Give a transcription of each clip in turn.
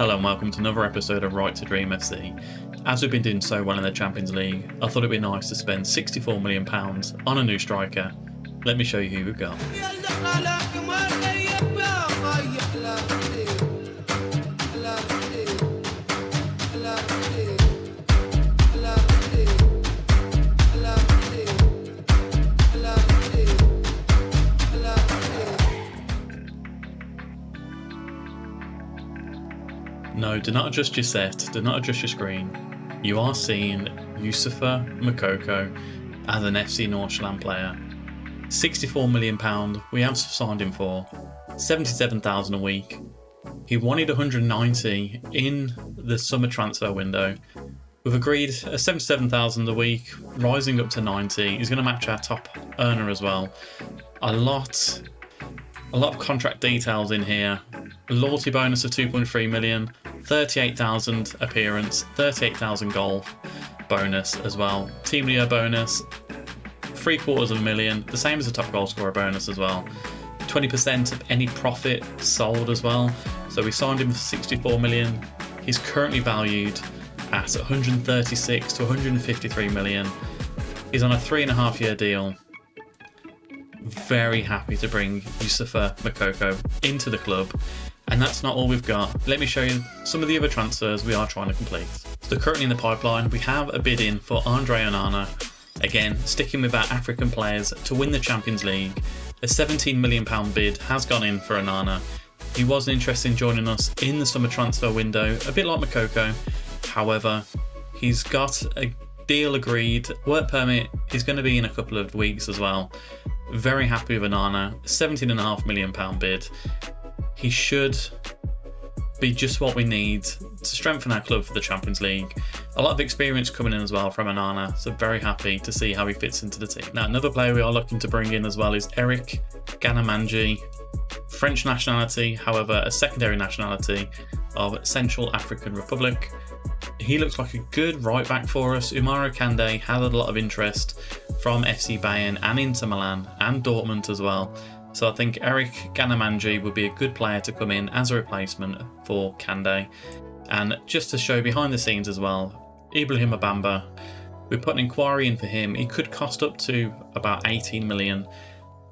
Hello and welcome to another episode of Right to Dream FC. As we've been doing so well in the Champions League, I thought it'd be nice to spend £64 million on a new striker. Let me show you who we've got. No, do not adjust your set, do not adjust your screen. You are seeing Youssoufa Moukoko as an FC Nordsjælland player. £64 million we have signed him for, 77,000 a week. He wanted 190 in the summer transfer window. We've agreed 77,000 a week, rising up to 90. He's going to match our top earner as well. A lot of contract details in here. A loyalty bonus of 2.3 million, 38,000 appearance, 38,000 goal bonus as well. Team of the year bonus, $750,000, the same as the top goal scorer bonus as well. 20% of any profit sold as well. So we signed him for 64 million. He's currently valued at 136 to 153 million. He's on a 3.5-year deal. Very happy to bring Youssoufa Moukoko into the club. And that's not all we've got. Let me show you some of the other transfers we are trying to complete. So currently in the pipeline, we have a bid in for Andre Onana. Again, sticking with our African players to win the Champions League. A £17 million bid has gone in for Onana. He was interested in joining us in the summer transfer window, a bit like Moukoko. However, he's got a deal agreed, work permit is going to be in a couple of weeks as well. Very happy with Onana, £17.5 million bid. He should be just what we need to strengthen our club for the Champions League. A lot of experience coming in as well from Onana, so very happy to see how he fits into the team. Now, another player we are looking to bring in as well is Eric Ganamanji. French nationality, however, a secondary nationality of Central African Republic. He looks like a good right back for us. Umaro Kande had a lot of interest from FC Bayern and Inter Milan and Dortmund as well. So I think Eric Ganamanji would be a good player to come in as a replacement for Kande. And just to show behind the scenes as well, Ibrahim Abamba, we put an inquiry in for him. He could cost up to about 18 million,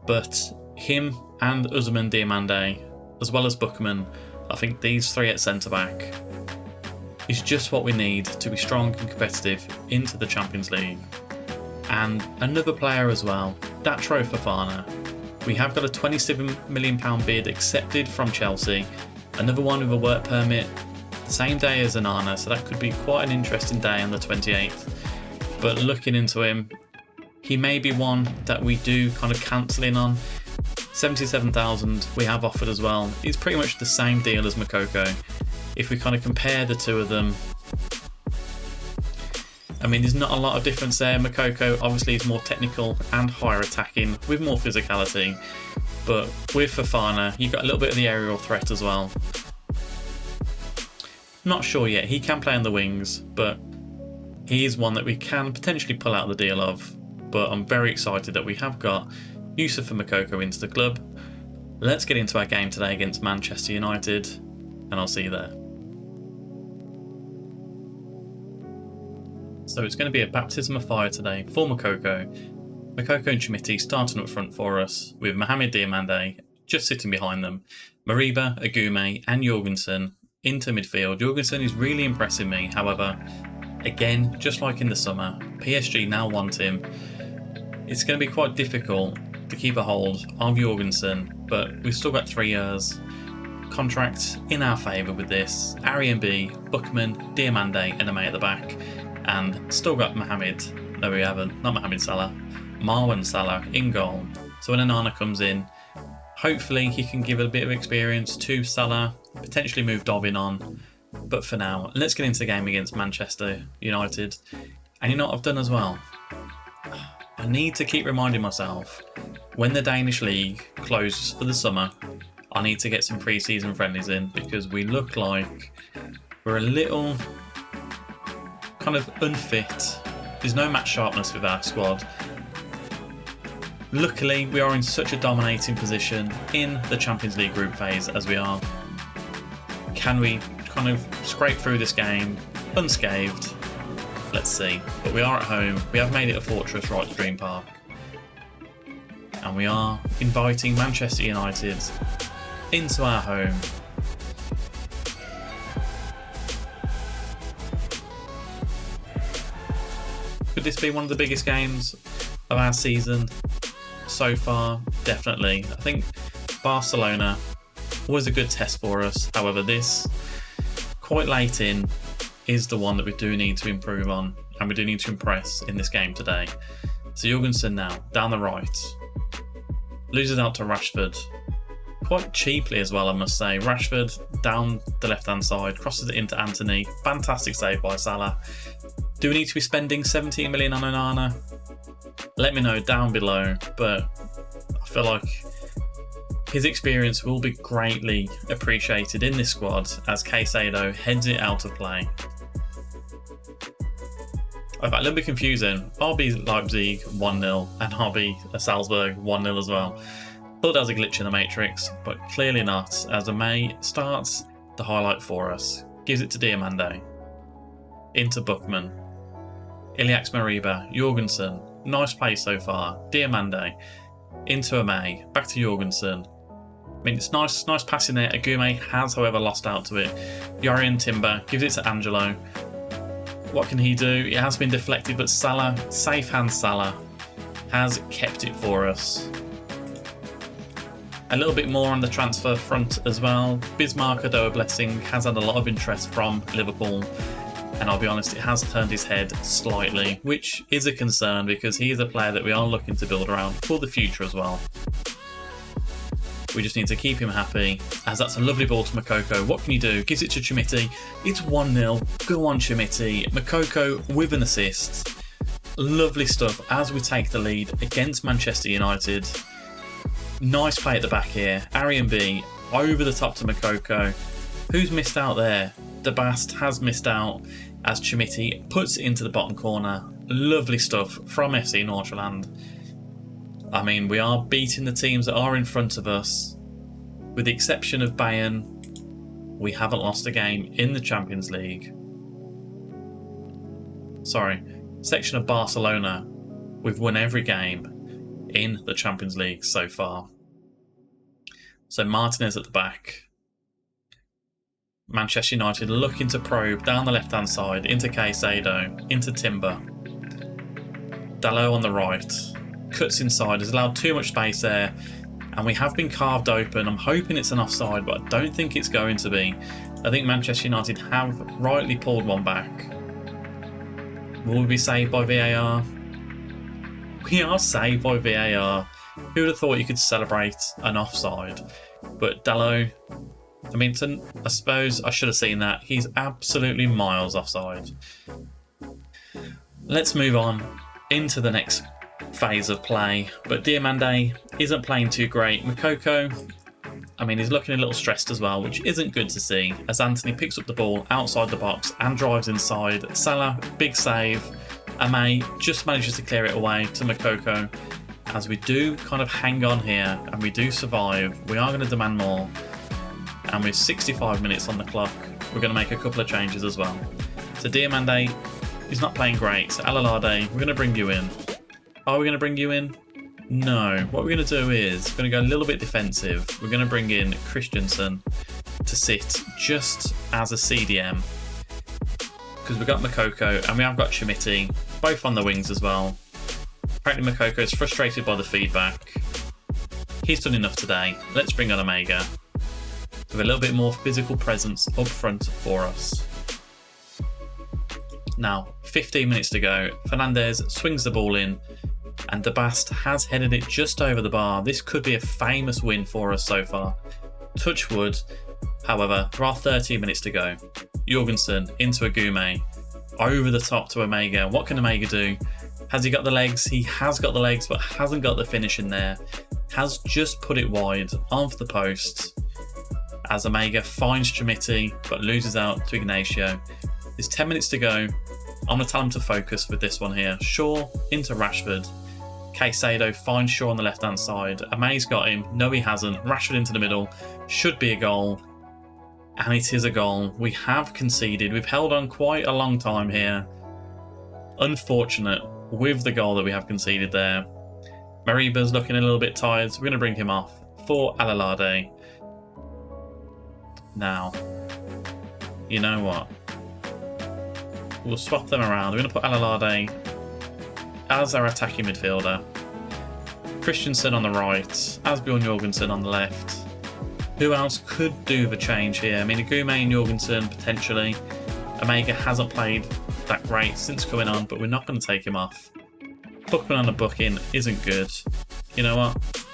but him and Ousmane Diomande, as well as Bookman, I think these three at centre-back is just what we need to be strong and competitive into the Champions League. And another player as well, Datro Fofana. We have got a £27 million bid accepted from Chelsea. Another one with a work permit, the same day as Onana, so that could be quite an interesting day on the 28th. But looking into him, he may be one that we do kind of cancel in on. 77,000 we have offered as well. It's pretty much the same deal as Moukoko. If we kind of compare the two of them, I mean, there's not a lot of difference there. Moukoko obviously is more technical and higher attacking with more physicality. But with Fofana, you've got a little bit of the aerial threat as well. Not sure yet. He can play on the wings, but he is one that we can potentially pull out the deal of. But I'm very excited that we have got Youssoufa Moukoko into the club. Let's get into our game today against Manchester United, and I'll see you there. So it's going to be a baptism of fire today for Moukoko. Moukoko and Chimiti starting up front for us, with Mohamed Diomande just sitting behind them. Mariba, Agume and Jorgensen into midfield. Jorgensen is really impressing me, however, again, just like in the summer, PSG now want him. It's going to be quite difficult to keep a hold of Jorgensen, but we've still got 3 years. Contract in our favour with this. Arian B, Bookman, Diomande and Ame at the back. And still got Mohamed, no we haven't, not Mohamed Salah, Marwan Salah in goal. So when Onana comes in, hopefully he can give a bit of experience to Salah, potentially move Dobbin on. But for now, let's get into the game against Manchester United. And you know what I've done as well? I need to keep reminding myself, when the Danish league closes for the summer, I need to get some pre-season friendlies in, because we look like we're a little kind of unfit. There's no match sharpness with our squad. Luckily, we are in such a dominating position in the Champions League group phase as we are. Can we kind of scrape through this game unscathed. Let's see. But we are at home. We have made it a fortress right to Dream Park. And we are inviting Manchester United into our home. Could this be one of the biggest games of our season so far? Definitely. I think Barcelona was a good test for us. However, this, quite late in, is the one that we do need to improve on, and we do need to impress in this game today. So Jorgensen now, down the right. Loses out to Rashford. Quite cheaply as well, I must say. Rashford down the left-hand side, crosses it into Anthony. Fantastic save by Salah. Do we need to be spending 17 million on Onana? Let me know down below, but I feel like his experience will be greatly appreciated in this squad as Caicedo heads it out of play. Okay, a little bit confusing. RB Leipzig 1-0 and RB Salzburg 1-0 as well. Thought that was a glitch in the matrix, but clearly not, as Amay starts the highlight for us. Gives it to Diamande. Into Buchmann. Iliax Mariba. Jorgensen. Nice play so far. Diamande. Into Amay. Back to Jorgensen. I mean, it's nice passing there. Agume has, however, lost out to it. Yorian Timber gives it to Angelo. What can he do? It has been deflected, but Salah, safe hand Salah, has kept it for us. A little bit more on the transfer front as well. Bismarck Adoa Blessing has had a lot of interest from Liverpool, and I'll be honest, it has turned his head slightly, which is a concern because he is a player that we are looking to build around for the future as well. We just need to keep him happy, as that's a lovely ball to Makoko. What can you do? Gives it to Chimiti. It's 1-0. Go on, Chimiti. Makoko with an assist. Lovely stuff as we take the lead against Manchester United. Nice play at the back here. Arian B over the top to Makoko. Who's missed out there? De Bast has missed out as Chimiti puts it into the bottom corner. Lovely stuff from FC Nordsjælland. I mean, we are beating the teams that are in front of us. With the exception of Bayern, we haven't lost a game in the Champions League. Sorry, section of Barcelona, we've won every game in the Champions League so far. So Martinez at the back. Manchester United looking to probe down the left-hand side into Caicedo, into Timber. Dalot on the right. Cuts inside, has allowed too much space there, and we have been carved open. I'm hoping it's an offside, but I don't think it's going to be. I think Manchester United have rightly pulled one back. Will we be saved by VAR? We are saved by VAR. Who would have thought you could celebrate an offside? But Dalot, I mean, I suppose I should have seen that. He's absolutely miles offside. Let's move on into the next phase of play, but Diamande isn't playing too great. Makoko, I mean, he's looking a little stressed as well, which isn't good to see, as Anthony picks up the ball outside the box and drives inside. Salah, big save. Amay just manages to clear it away to Makoko. As we do kind of hang on here and we do survive, we are going to demand more, and with 65 minutes on the clock, we're going to make a couple of changes as well. So Diamande is not playing great, so Alalade, we're going to bring you in. Are we going to bring you in? No. What we're going to do is we're going to go a little bit defensive. We're going to bring in Christensen to sit just as a CDM, because we've got Makoko and we have got Chimiti, both on the wings as well. Apparently Makoko is frustrated by the feedback. He's done enough today. Let's bring on Omega with a little bit more physical presence up front for us. Now, 15 minutes to go. Fernandez swings the ball in, and De Bast has headed it just over the bar. This could be a famous win for us so far. Touch wood. However, there are 13 minutes to go. Jorgensen into Agume. Over the top to Omega. What can Omega do? Has he got the legs? He has got the legs, but hasn't got the finish in there. Has just put it wide of the post. As Omega finds Chimiti, but loses out to Ignacio. There's 10 minutes to go. I'm going to tell him to focus with this one here. Shaw into Rashford. Caicedo finds Shaw on the left-hand side. Amay's got him. No, he hasn't. Rashford into the middle. Should be a goal. And it is a goal. We have conceded. We've held on quite a long time here. Unfortunate with the goal that we have conceded there. Mariba's looking a little bit tired, so we're going to bring him off for Alalade. Now, you know what? We'll swap them around. We're going to put Alalade as our attacking midfielder. Christensen on the right, Asbjørn Jorgensen on the left. Who else could do the change here? I mean, Agume and Jorgensen potentially. Omega hasn't played that great since coming on, but we're not going to take him off. Bookman on the booking isn't good. You know what?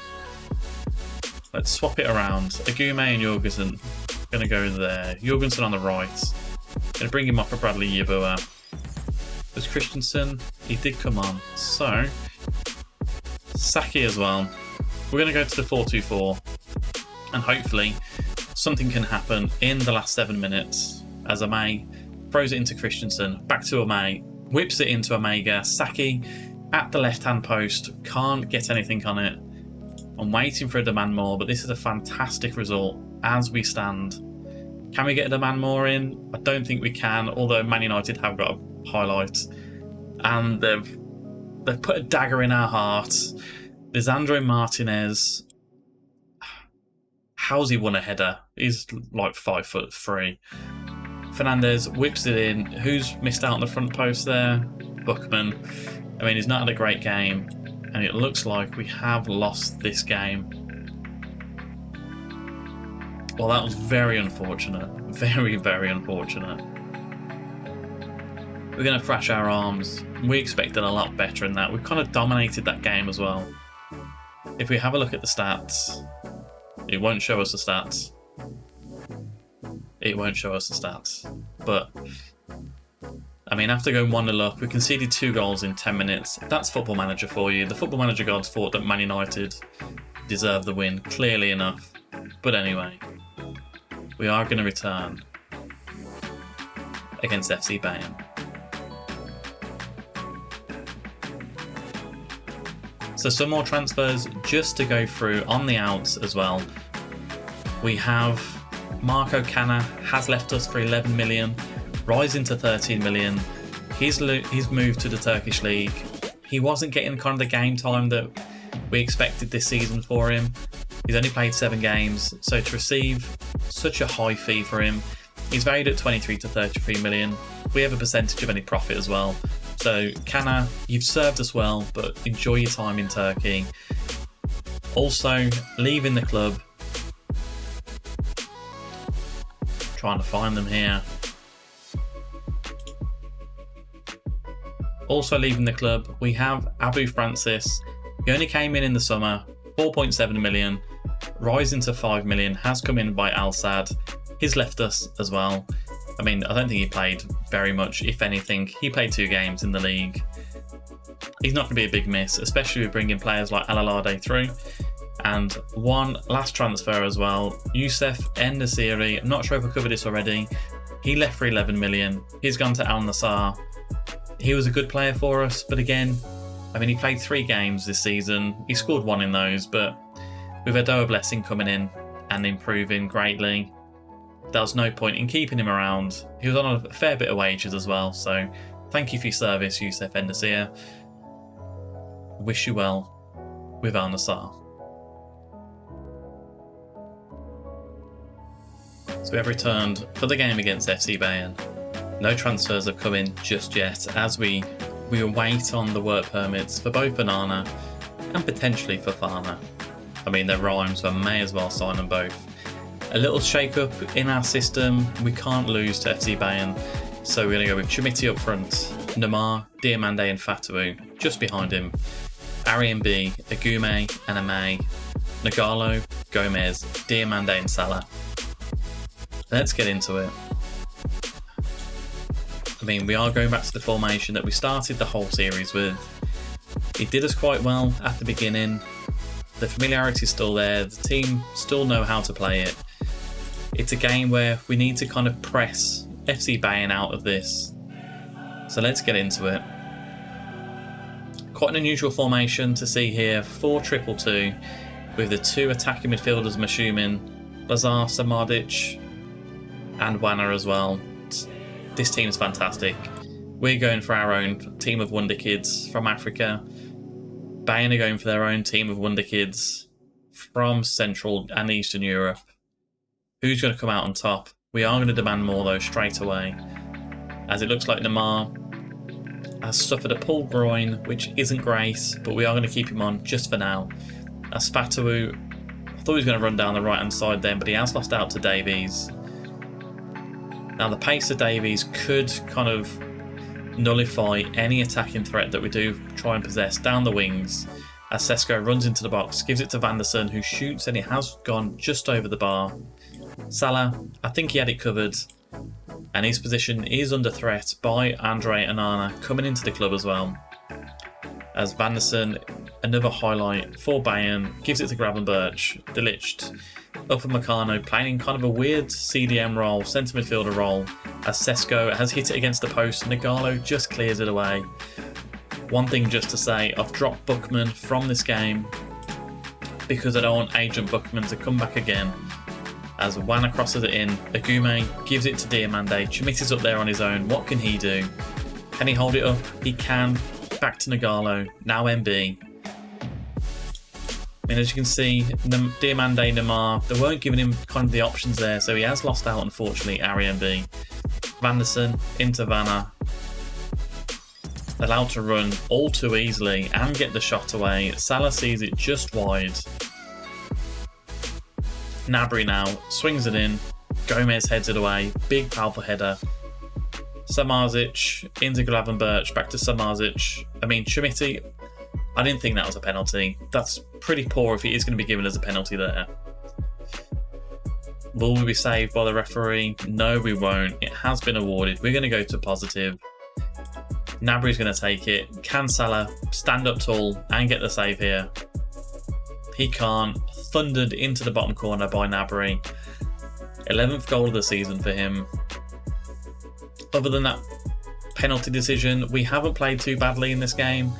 Let's swap it around. Agume and Jorgensen going to go there. Jorgensen on the right. Going to bring him off for Bradley Yeboah. There's Christensen. He did come on. So, Saki as well. We're going to go to the 4-2-4. And hopefully something can happen in the last 7 minutes as Amay throws it into Christensen, back to Amay, whips it into Omega. Saki at the left-hand post, can't get anything on it. I'm waiting for a demand more, but this is a fantastic result as we stand. Can we get a demand more in? I don't think we can, although Man United have got a highlight. And they've put a dagger in our hearts. Lisandro Martinez. How's he won a header? He's like 5'3". Fernandez whips it in. Who's missed out on the front post there? Bookman. I mean, he's not had a great game, and it looks like we have lost this game. Well, that was very unfortunate. Very, very unfortunate. We're going to thrash our arms. We expected a lot better than that. We kind of dominated that game as well. If we have a look at the stats, it won't show us the stats. It won't show us the stats. But, I mean, after going 1-0 up, we conceded 2 goals in 10 minutes. That's Football Manager for you. The Football Manager gods thought that Man United deserved the win, clearly enough. But anyway, we are going to return against FC Bayern. So some more transfers just to go through on the outs as well. We have Marco Canna has left us for 11 million, rising to 13 million. He's moved to the Turkish league. He wasn't getting kind of the game time that we expected this season for him. He's only played 7 games, so to receive such a high fee for him, he's valued at 23 to 33 million. We have a percentage of any profit as well. So, Canna, you've served us well, but enjoy your time in Turkey. Also, leaving the club. Trying to find them here. Also leaving the club, we have Abu Francis. He only came in the summer, 4.7 million, rising to 5 million, has come in by Al Sadd. He's left us as well. I mean, I don't think he played very much, if anything. He played 2 games in the league. He's not going to be a big miss, especially with bringing players like Alalade through. And one last transfer as well, Youssef En-Nesyri. I'm not sure if I covered this already. He left for 11 million. He's gone to Al Nassr. He was a good player for us, but again, I mean, he played 3 games this season. He scored 1 in those, but with Adoa Blessing coming in and improving greatly, there was no point in keeping him around. He was on a fair bit of wages as well, so thank you for your service, Youssef En-Nesyri. Wish you well with Al Nassr. So we have returned for the game against FC Bayern. No transfers have come in just yet, as we await on the work permits for both Banana and potentially for Fana. I mean, they're rhymes, so I may as well sign them both. A little shake-up in our system. We can't lose to FC Bayern, so we're going to go with Chimiti up front, Neymar, Diomande and Fatou just behind him, Arian B, Agume and Amay, Nagalo, Gomez, Diomande and Salah. Let's get into it. I mean, we are going back to the formation that we started the whole series with. It did us quite well at the beginning. The familiarity is still there. The team still know how to play it. It's a game where we need to kind of press FC Bayern out of this. So let's get into it. Quite an unusual formation to see here. 4-2-2 with the 2 attacking midfielders, I'm assuming. Lazar, Samardic. and Wana as well. This team is fantastic. We're going for our own team of wonder kids from Africa. BAYERN are going for their own team of wonder kids from Central and Eastern Europe. Who's going to come out on top? We are going to demand more though straight away, as it looks like Neymar has suffered a pulled groin, which isn't great, but we are going to keep him on just for now. As Fatawu, I thought he was going to run down the right hand side then, but he has lost out to Davies. Now the pace of Davies could kind of nullify any attacking threat that we do try and possess down the wings, as Sesko runs into the box, gives it to Vanderson, who shoots, and it has gone just over the bar. Salah, I think he had it covered, and his position is under threat by Andre Onana coming into the club as well. As Vanderson, another highlight for BAYERN, gives it to Gravenberch, Delicht, Upamecano playing kind of a weird CDM role, centre midfielder role, as Sesko has hit it against the post, Nagalo just clears it away. One thing just to say, I've dropped Buckman from this game because I don't want Agent Buckman to come back again. As Wana crosses it in, Agume gives it to Diomande, Chimiti's up there on his own, what can he do? Can he hold it up? He can. Back to Nagalo, now MB. I mean, as you can see, Diomande, Neymar, they weren't giving him kind of the options there, so he has lost out, unfortunately, MB. Vanderson into Vanna. Allowed to run all too easily and get the shot away. Salah sees it just wide. Gnabry now swings it in. Gomez heads it away. Big powerful header. Samardzic into Gravenberch, back to Samardzic. I mean, Chimiti, I didn't think that was a penalty. That's pretty poor if it is going to be given as a penalty there. Will we be saved by the referee? No, we won't. It has been awarded. We're going to go to positive. Gnabry's going to take it. Can Salah stand up tall and get the save here? He can't. Thundered into the bottom corner by Gnabry. 11th goal of the season for him. Other than that penalty decision, we haven't played too badly in this game.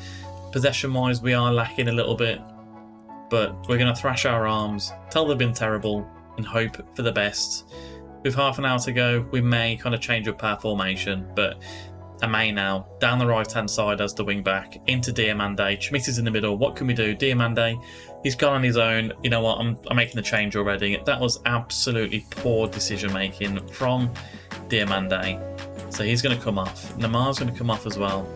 Possession-wise, we are lacking a little bit. But we're going to thrash our arms, tell they've been terrible, and hope for the best. With half an hour to go, we may kind of change up our formation, but I may now. Down the right-hand side as the wing-back, into Diomande. Chimiti's in the middle. What can we do? Diomande, he's gone on his own. You know what? I'm making the change already. That was absolutely poor decision-making from Diomande. So he's going to come off. Neymar's going to come off as well.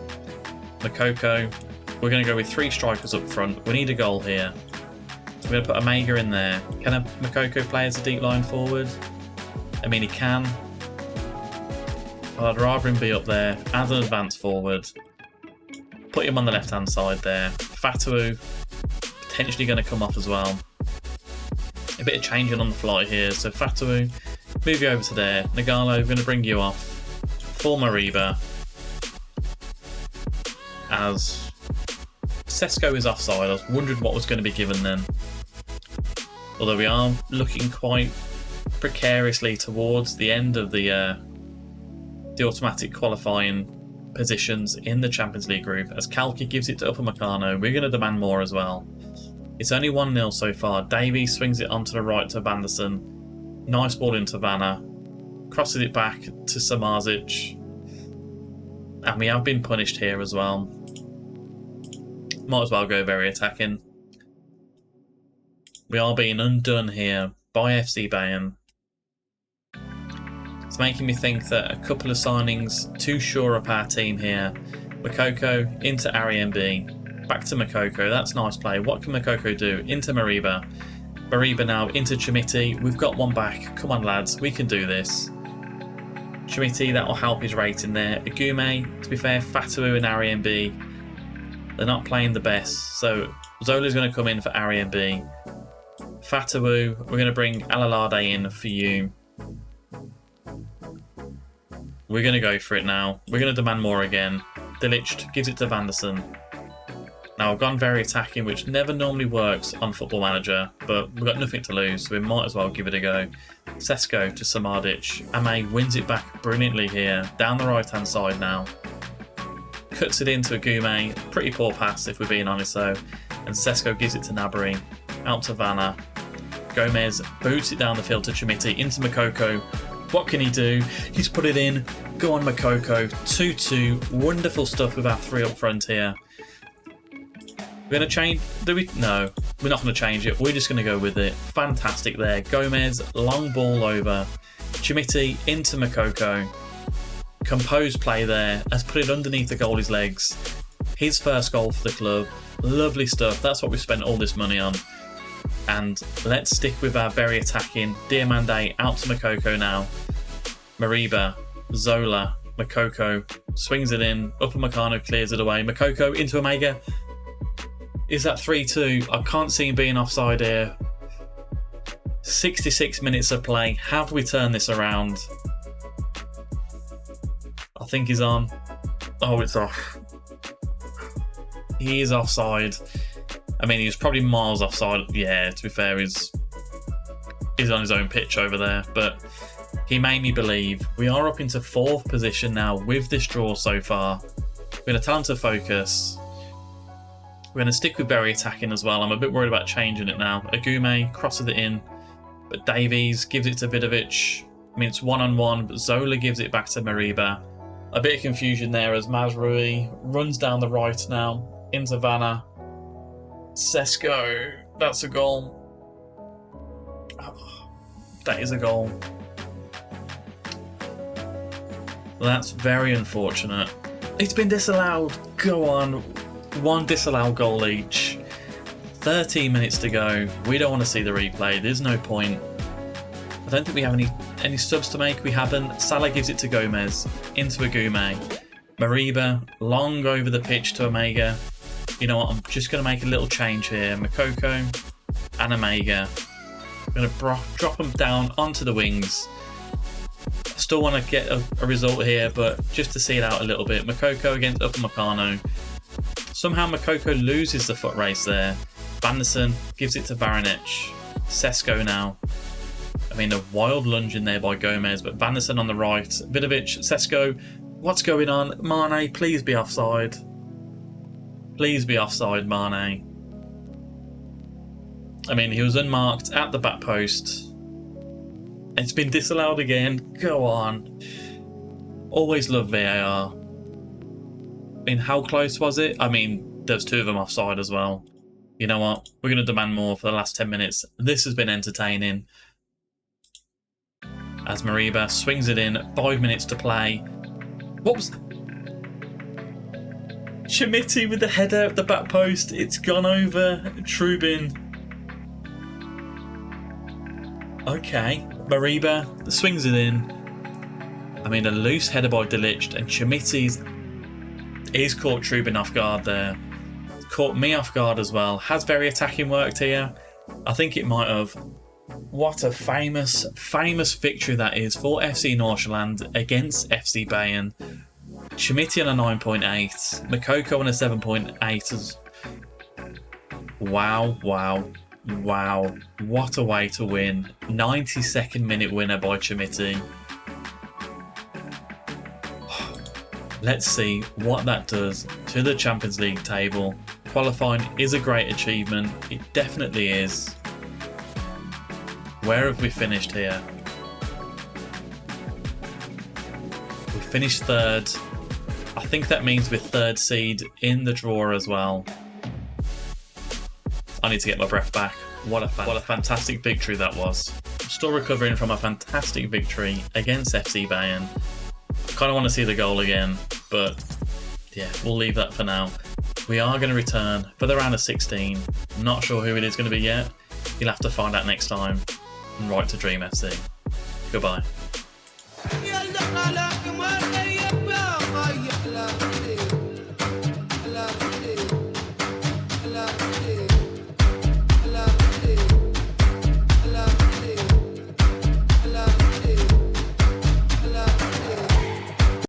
Makoko, we're going to go with 3 strikers up front. We need a goal here. We're going to put Omega in there. Can a Makoko play as a deep line forward? I mean, he can. I'd rather him be up there as an advanced forward. Put him on the left-hand side there. Fatawu potentially going to come off as well. A bit of changing on the fly here. So Fatawu, move you over to there. Nagalo, we're going to bring you off for Mariba. As Sesko is offside. I was wondering what was going to be given then. Although we are looking quite precariously towards the end of the automatic qualifying positions in the Champions League group, as Kalki gives it to Upamecano. We're going to demand more as well. It's only 1-0 so far. Davies swings it onto the right to Vanderson. Nice ball into Vanna. Crosses it back to Samardzic. And we have been punished here as well. Might as well go very attacking. We are being undone here by FC BAYERN. It's making me think that a couple of signings too sure up our team here. Makoko into Ariembi. Back to Makoko. That's nice play. What can Makoko do? Into Mariba. Mariba now into Chimiti. We've got one back. Come on, lads. We can do this. Chimiti, that will help his rating there. Agume, to be fair, Fatawu and Ariembi, they're not playing the best. So Zola's going to come in for Ariembi. Fatawu, we're going to bring Alalade in for you. We're going to go for it now. We're going to demand more again. Delicht gives it to Vanderson. Now, I've gone very attacking, which never normally works on Football Manager, but we've got nothing to lose, so we might as well give it a go. Sesko to Samardzic. Ame wins it back brilliantly here, down the right-hand side now. Cuts it into Agume. Pretty poor pass, if we're being honest, though. And Sesko gives it to Gnabry. Out to Vanna. Gomez boots it down the field to Chimiti, into Makoko. What can he do? He's put it in. Go on, Makoko. 2-2. Wonderful stuff with our 3 up front here. We're going to change... No, we're not going to change it. We're just going to go with it. Fantastic there. Gomez, long ball over. Chimiti into Makoko. Composed play there. Has put it underneath the goalie's legs. His first goal for the club. Lovely stuff. That's what we spent all this money on. And let's stick with our very attacking. Diamande out to Makoko now. Mariba, Zola, Makoko swings it in. Upamecano clears it away. Makoko into Omega. Is that 3-2? I can't see him being offside here. 66 minutes of play. Have we turned this around? I think he's on. Oh, it's off. He is offside. I mean, he was probably miles offside. Yeah, to be fair, he's on his own pitch over there. But he made me believe. We are up into 4th position now with this draw so far. We're going to tell him to focus. We're going to stick with very attacking as well. I'm a bit worried about changing it now. Agume crosses it in. But Davies gives it to Vidovic. I mean, it's 1-on-1, but Zola gives it back to Mariba. A bit of confusion there as Mazrui runs down the right now into Vanna. Sesko, that's a goal. Oh, that is a goal. That's very unfortunate. It's been disallowed. Go on. 1 disallowed goal each. 13 minutes to go. We don't want to see the replay. There's no point. I don't think we have any subs to make. We haven't. Salah gives it to Gomez. Into Agume. Mariba, long over the pitch to Omega. You know what? I'm just going to make a little change here. Makoko and Omega. I'm going to drop them down onto the wings. I still want to get a result here, but just to see it out a little bit. Makoko against Upamecano. Somehow Makoko loses the foot race there. Vanderson gives it to Varanic. Sesko now. I mean, a wild lunge in there by Gomez, but Vanderson on the right. Vidovic, Sesko. What's going on? Mane, please be offside. Please be offside, Mane. I mean, he was unmarked at the back post. It's been disallowed again. Go on. Always love VAR. I mean, how close was it? I mean, there's 2 of them offside as well. You know what? We're going to demand more for the last 10 minutes. This has been entertaining. As Mariba swings it in. 5 minutes to play. What was... Chimiti with the header at the back post. It's gone over. Trubin. Okay. Mariba swings it in. I mean, a loose header by Delicht, and He's caught Trubin off guard there. Caught me off guard as well. Has very attacking worked here. I think it might have. What a famous, famous victory that is for FC Nordsjælland against FC Bayern. Chimiti on a 9.8. Makoko on a 7.8. Wow, wow, wow. What a way to win. 92nd minute winner by Chimiti. Let's see what that does to the Champions League table. Qualifying is a great achievement. It definitely is. Where have we finished here? We finished 3rd. I think that means we're 3rd seed in the draw as well. I need to get my breath back. What a fantastic victory that was. I'm still recovering from a fantastic victory against FC Bayern. I kind of want to see the goal again, but yeah, we'll leave that for now. We are going to return for the round of 16. Not sure who it is going to be yet. You'll have to find out next time. And right to Dream FC. Goodbye.